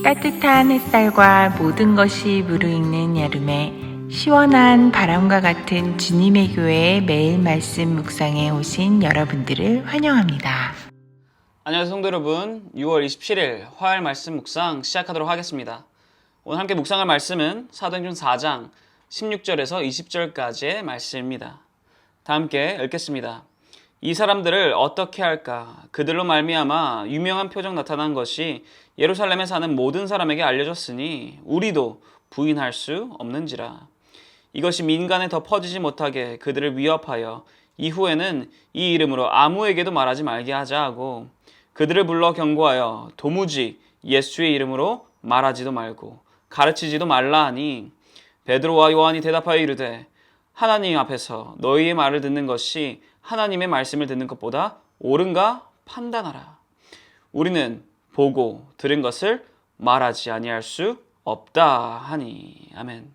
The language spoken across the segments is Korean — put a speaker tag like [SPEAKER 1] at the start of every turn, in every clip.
[SPEAKER 1] 따뜻한 햇살과 모든 것이 무르익는 여름에 시원한 바람과 같은 주님의 교회의 매일 말씀 묵상에 오신 여러분들을 환영합니다.
[SPEAKER 2] 안녕하세요 성도 여러분. 6월 27일 화요일 말씀 묵상 시작하도록 하겠습니다. 오늘 함께 묵상할 말씀은 사도행전 4장 16절에서 20절까지의 말씀입니다. 다 함께 읽겠습니다. 이 사람들을 어떻게 할까? 그들로 말미암아 유명한 표적 나타난 것이 예루살렘에 사는 모든 사람에게 알려졌으니 우리도 부인할 수 없는지라. 이것이 민간에 더 퍼지지 못하게 그들을 위협하여 이후에는 이 이름으로 아무에게도 말하지 말게 하자 하고 그들을 불러 경고하여 도무지 예수의 이름으로 말하지도 말고 가르치지도 말라 하니 베드로와 요한이 대답하여 이르되 하나님 앞에서 너희의 말을 듣는 것이 하나님의 말씀을 듣는 것보다 옳은가 판단하라. 우리는 보고 들은 것을 말하지 아니할 수 없다 하니. 아멘.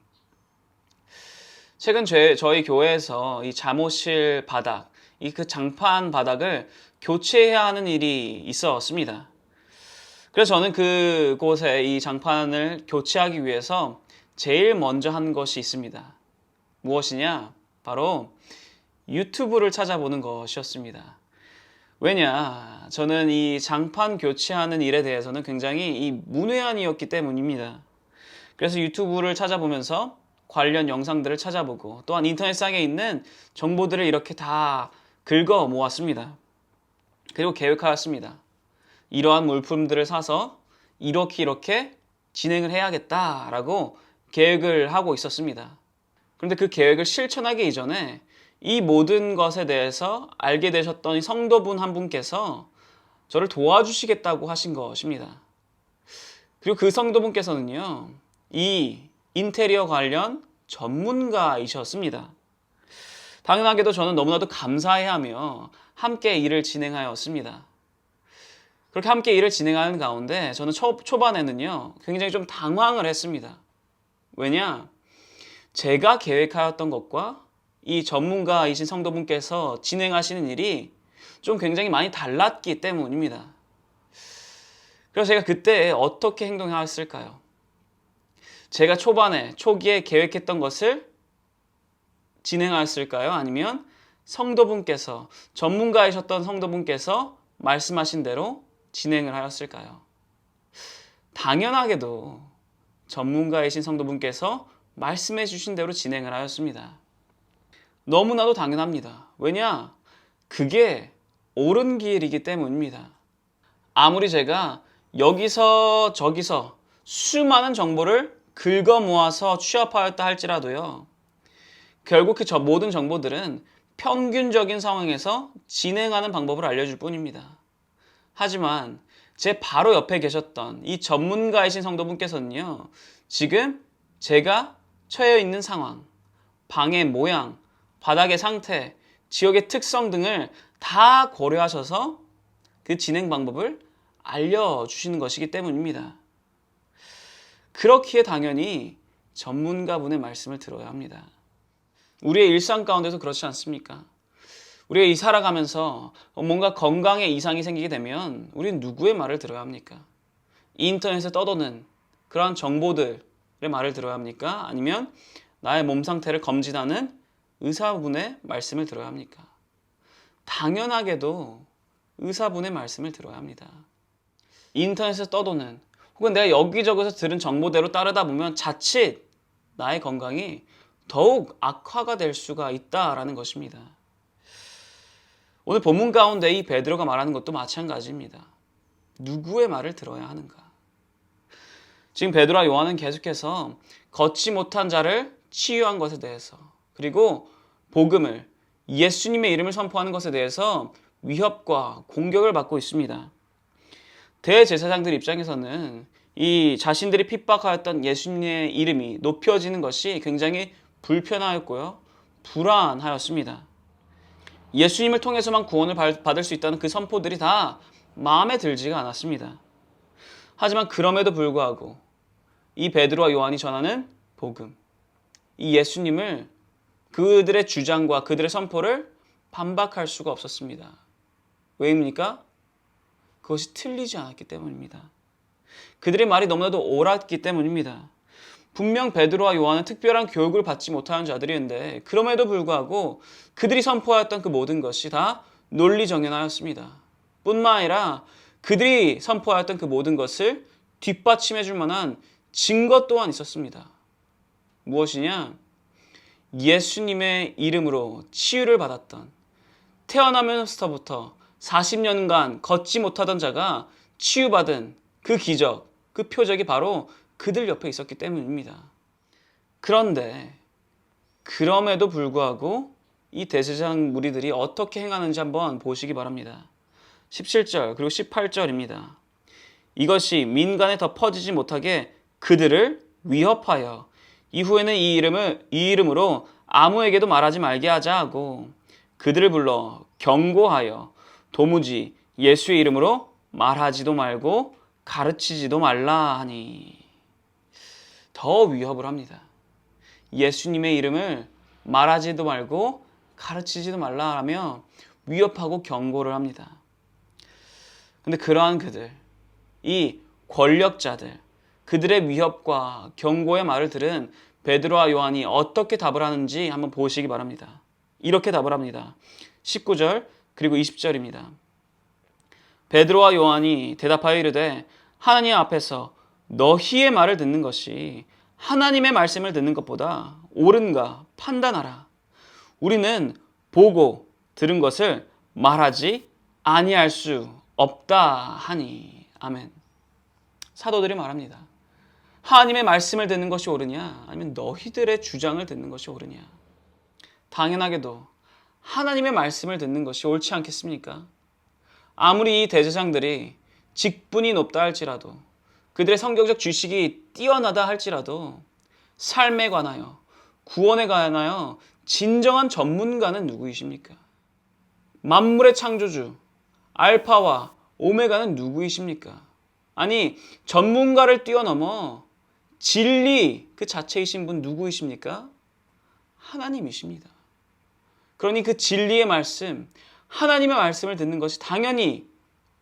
[SPEAKER 2] 최근 저희 교회에서 이 잠옷실 바닥, 그 장판 바닥을 교체해야 하는 일이 있었습니다. 그래서 저는 그곳에 이 장판을 교체하기 위해서 제일 먼저 한 것이 있습니다. 무엇이냐? 바로 유튜브를 찾아보는 것이었습니다. 왜냐? 저는 이 장판 교체하는 일에 대해서는 굉장히 이 문외한이었기 때문입니다. 그래서 유튜브를 찾아보면서 관련 영상들을 찾아보고 또한 인터넷상에 있는 정보들을 이렇게 다 긁어 모았습니다. 그리고 계획하였습니다. 이러한 물품들을 사서 이렇게 진행을 해야겠다라고 계획을 하고 있었습니다. 그런데 그 계획을 실천하기 이전에 이 모든 것에 대해서 알게 되셨던 이 성도분 한 분께서 저를 도와주시겠다고 하신 것입니다. 그리고 그 성도분께서는요, 이 인테리어 관련 전문가이셨습니다. 당연하게도 저는 너무나도 감사해하며 함께 일을 진행하였습니다. 그렇게 함께 일을 진행하는 가운데 저는 초반에는요, 굉장히 좀 당황을 했습니다. 왜냐? 제가 계획하였던 것과 이 전문가이신 성도분께서 진행하시는 일이 좀 굉장히 많이 달랐기 때문입니다. 그래서 제가 그때 어떻게 행동하였을까요? 제가 초기에 계획했던 것을 진행하였을까요? 아니면 전문가이셨던 성도분께서 말씀하신 대로 진행을 하였을까요? 당연하게도 전문가이신 성도분께서 말씀해 주신 대로 진행을 하였습니다. 너무나도 당연합니다. 왜냐? 그게 옳은 길이기 때문입니다. 아무리 제가 여기서 저기서 수많은 정보를 긁어 모아서 취합하였다 할지라도요, 결국 그 모든 정보들은 평균적인 상황에서 진행하는 방법을 알려줄 뿐입니다. 하지만 제 바로 옆에 계셨던 이 전문가이신 성도분께서는요, 지금 제가 처해 있는 상황, 방의 모양, 바닥의 상태, 지역의 특성 등을 다 고려하셔서 그 진행 방법을 알려주시는 것이기 때문입니다. 그렇기에 당연히 전문가분의 말씀을 들어야 합니다. 우리의 일상 가운데서 그렇지 않습니까? 우리가 이 살아가면서 뭔가 건강에 이상이 생기게 되면 우리는 누구의 말을 들어야 합니까? 인터넷에 떠도는 그러한 정보들의 말을 들어야 합니까? 아니면 나의 몸 상태를 검진하는 의사분의 말씀을 들어야 합니까? 당연하게도 의사분의 말씀을 들어야 합니다. 인터넷에서 떠도는 혹은 내가 여기저기서 들은 정보대로 따르다 보면 자칫 나의 건강이 더욱 악화가 될 수가 있다라는 것입니다. 오늘 본문 가운데 이 베드로가 말하는 것도 마찬가지입니다. 누구의 말을 들어야 하는가? 지금 베드로와 요한은 계속해서 걷지 못한 자를 치유한 것에 대해서, 그리고 복음을, 예수님의 이름을 선포하는 것에 대해서 위협과 공격을 받고 있습니다. 대제사장들 입장에서는 이 자신들이 핍박하였던 예수님의 이름이 높여지는 것이 굉장히 불편하였고요, 불안하였습니다. 예수님을 통해서만 구원을 받을 수 있다는 그 선포들이 다 마음에 들지가 않았습니다. 하지만 그럼에도 불구하고 이 베드로와 요한이 전하는 복음, 이 예수님을, 그들의 주장과 그들의 선포를 반박할 수가 없었습니다. 왜입니까? 그것이 틀리지 않았기 때문입니다. 그들의 말이 너무나도 옳았기 때문입니다. 분명 베드로와 요한은 특별한 교육을 받지 못하는 자들이었는데 그럼에도 불구하고 그들이 선포하였던 그 모든 것이 다 논리정연하였습니다. 뿐만 아니라 그들이 선포하였던 그 모든 것을 뒷받침해 줄 만한 증거 또한 있었습니다. 무엇이냐? 예수님의 이름으로 치유를 받았던, 태어나면서부터 40년간 걷지 못하던 자가 치유받은 그 기적, 그 표적이 바로 그들 옆에 있었기 때문입니다. 그런데 그럼에도 불구하고 이 대제사장 무리들이 어떻게 행하는지 한번 보시기 바랍니다. 17절 그리고 18절입니다. 이것이 민간에 더 퍼지지 못하게 그들을 위협하여 이후에는 이 이름으로 아무에게도 말하지 말게 하자 하고 그들을 불러 경고하여 도무지 예수의 이름으로 말하지도 말고 가르치지도 말라 하니. 더 위협을 합니다. 예수님의 이름을 말하지도 말고 가르치지도 말라 하며 위협하고 경고를 합니다. 근데 그러한 그들, 이 권력자들, 그들의 위협과 경고의 말을 들은 베드로와 요한이 어떻게 답을 하는지 한번 보시기 바랍니다. 이렇게 답을 합니다. 19절 그리고 20절입니다. 베드로와 요한이 대답하여 이르되 하나님 앞에서 너희의 말을 듣는 것이 하나님의 말씀을 듣는 것보다 옳은가 판단하라. 우리는 보고 들은 것을 말하지 아니할 수 없다 하니. 아멘. 사도들이 말합니다. 하나님의 말씀을 듣는 것이 옳으냐 아니면 너희들의 주장을 듣는 것이 옳으냐. 당연하게도 하나님의 말씀을 듣는 것이 옳지 않겠습니까? 아무리 이 대제사장들이 직분이 높다 할지라도 그들의 성경적 지식이 뛰어나다 할지라도 삶에 관하여 구원에 관하여 진정한 전문가는 누구이십니까? 만물의 창조주 알파와 오메가는 누구이십니까? 아니 전문가를 뛰어넘어 진리 그 자체이신 분 누구이십니까? 하나님이십니다. 그러니 그 진리의 말씀, 하나님의 말씀을 듣는 것이 당연히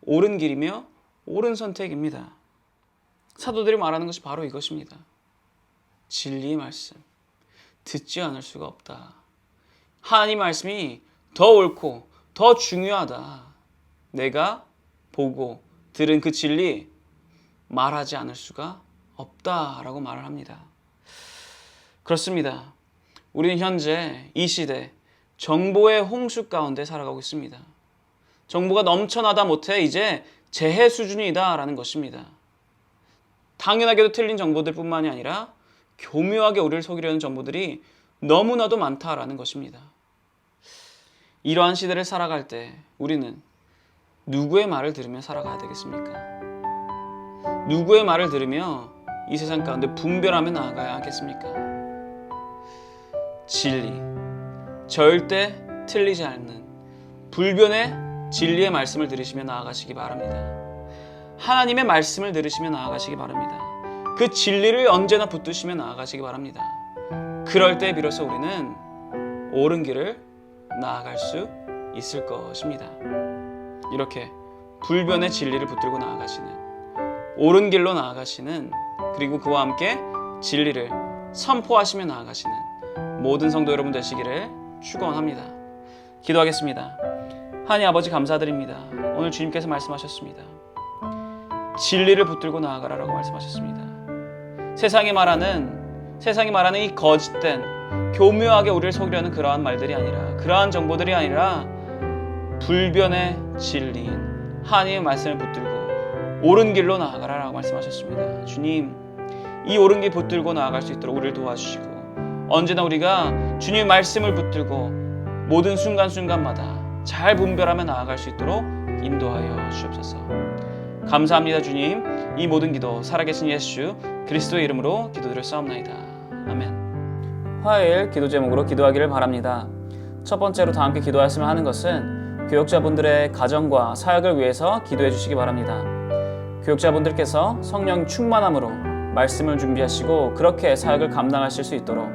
[SPEAKER 2] 옳은 길이며 옳은 선택입니다. 사도들이 말하는 것이 바로 이것입니다. 진리의 말씀, 듣지 않을 수가 없다. 하나님 말씀이 더 옳고 더 중요하다. 내가 보고 들은 그 진리 말하지 않을 수가 없다라고 말을 합니다. 그렇습니다. 우리는 현재 이 시대 정보의 홍수 가운데 살아가고 있습니다. 정보가 넘쳐나다 못해 이제 재해 수준이다라는 것입니다. 당연하게도 틀린 정보들 뿐만이 아니라 교묘하게 우리를 속이려는 정보들이 너무나도 많다라는 것입니다. 이러한 시대를 살아갈 때 우리는 누구의 말을 들으며 살아가야 되겠습니까? 누구의 말을 들으며 이 세상 가운데 분별하며 나아가야 하겠습니까? 진리, 절대 틀리지 않는 불변의 진리의 말씀을 들으시며 나아가시기 바랍니다. 하나님의 말씀을 들으시며 나아가시기 바랍니다. 그 진리를 언제나 붙드시며 나아가시기 바랍니다. 그럴 때 비로소 우리는 옳은 길을 나아갈 수 있을 것입니다. 이렇게 불변의 진리를 붙들고 나아가시는, 옳은 길로 나아가시는, 그리고 그와 함께 진리를 선포하시며 나아가시는 모든 성도 여러분 되시기를 축원합니다. 기도하겠습니다. 하나님 아버지 감사드립니다. 오늘 주님께서 말씀하셨습니다. 진리를 붙들고 나아가라라고 말씀하셨습니다. 세상이 말하는 이 거짓된 교묘하게 우리를 속이려는 그러한 말들이 아니라, 그러한 정보들이 아니라 불변의 진리인 하나님의 말씀을 붙들고 옳은 길로 나아가라라고 말씀하셨습니다. 주님, 이 옳은 길 붙들고 나아갈 수 있도록 우리를 도와주시고 언제나 우리가 주님의 말씀을 붙들고 모든 순간순간마다 잘 분별하며 나아갈 수 있도록 인도하여 주옵소서. 감사합니다. 주님, 이 모든 기도 살아계신 예수 그리스도의 이름으로 기도드렸사옵나이다. 아멘. 화요일 기도 제목으로 기도하기를 바랍니다. 첫 번째로 다 함께 기도하였으면 하는 것은 교역자분들의 가정과 사역을 위해서 기도해 주시기 바랍니다. 교역자분들께서 성령 충만함으로 말씀을 준비하시고 그렇게 사역을 감당하실 수 있도록,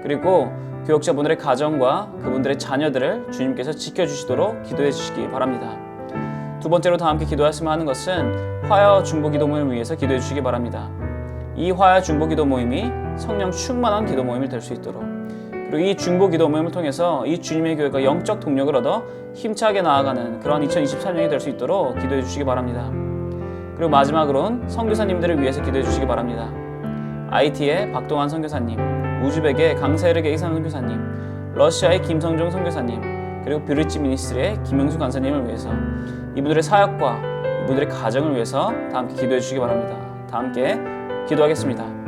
[SPEAKER 2] 그리고 교역자분들의 가정과 그분들의 자녀들을 주님께서 지켜주시도록 기도해 주시기 바랍니다. 두 번째로 다 함께 기도하였으면 하는 것은 화요 중보 기도 모임을 위해서 기도해 주시기 바랍니다. 이 화요 중보 기도 모임이 성령 충만한 기도 모임이 될 수 있도록, 그리고 이 중보 기도 모임을 통해서 이 주님의 교회가 영적 동력을 얻어 힘차게 나아가는 그런 2023년이 될 수 있도록 기도해 주시기 바랍니다. 그리고 마지막으로는 선교사님들을 위해서 기도해 주시기 바랍니다. IT의 박동환 선교사님, 우즈벡의 강세르게이 선교사님, 러시아의 김성종 선교사님, 그리고 뷰리치 미니스트리의 김영수 간사님을 위해서, 이분들의 사역과 이분들의 가정을 위해서 다 함께 기도해 주시기 바랍니다. 다 함께 기도하겠습니다.